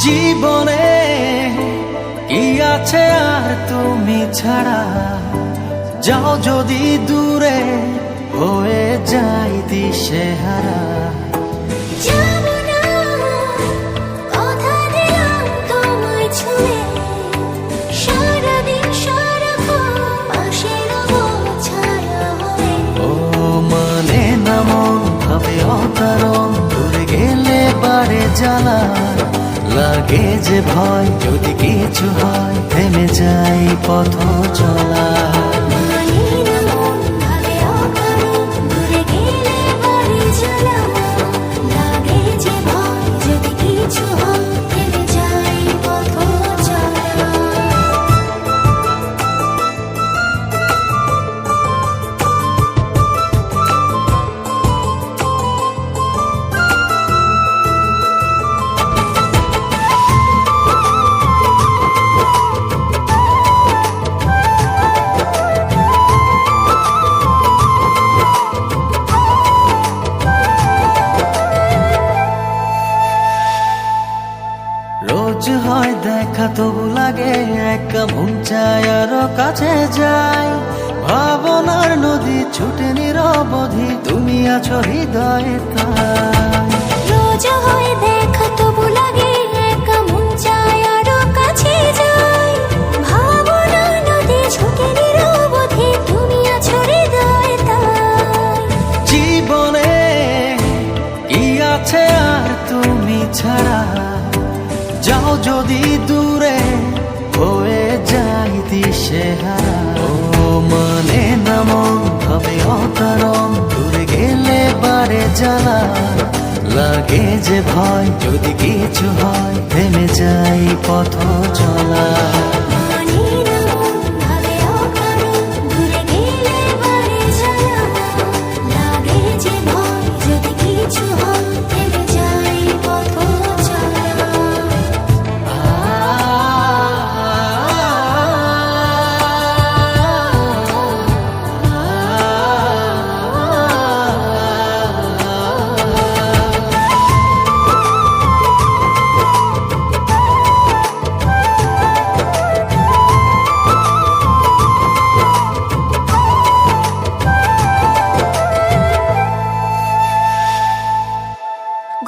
জীবনে কি আছে আর তুমি ছাড়া, যাও যদি দূরে হয়ে যাই দিশেহারা। যাবো না, কথা দিলাম তোমায় ছুঁয়ে, সারাদিন সারাক্ষণ পাশে রবো ছায়া হয়ে। ও মানে না মন ভাবে অকারণ, দূরে গেলে বাড়ে জ্বালা, লাগে যে ভয় যদি কিছু হয় থেমে যাই পথ চলা। মানে না মন ভাবে অকারণ, দূরে গেলে বাড়ে জ্বালা, লাগে যে ভয় যদি কিছু হয় থেমে যাই পথ চলা। রোজ হয় দেখা তবু লাগে একা, মন চায় আরো কাছে যাই। ভাবনার নদী ছুটে নিরবধি, তুমি আছো হৃদয়ে তাই। রোজ হয় দেখা তবু লাগে একা, মন চায় আরো কাছে যাই। ভাবনা নদী ছুটে নিরবধি, তুমি আছো হৃদয়ে তাই। জীবনে কি আছে আর তুমি ছাড়া, যাও যদি দূরে হয়ে যাই দিশেহারা। ও মানে না মন ভাবে অকারণ, দূরে গেলে বাড়ে জ্বালা, লাগে যে ভয় যদি কিছু হয় থেমে যাই পথ চলা। মানে না মন ভাবে অকারণ, দূরে গেলে বাড়ে জ্বালা, লাগে যে ভয় যদি কিছু হয় থেমে যাই পথ চলা।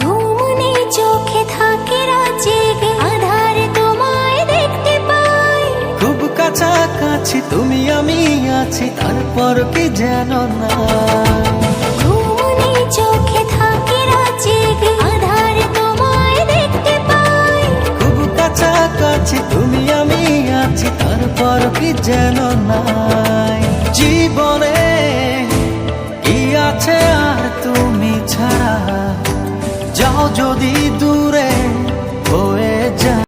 ঘুম নেই চোখে থাকে রাত জেগে, আঁধারে তোমায় দেখতে পাই। খুব কাছাকাছি তুমি আমি আছি, তারপর কি যেন না। ঘুম নেই চোখে থাকে রাত জেগে, আঁধারে তোমায় দেখতে পাই। খুব কাছাকাছি তুমি আমি আছি, তারপর কি যেন নাই। জীবনে কি আছে আর তুমি ছাড়া, যাও যদি দূর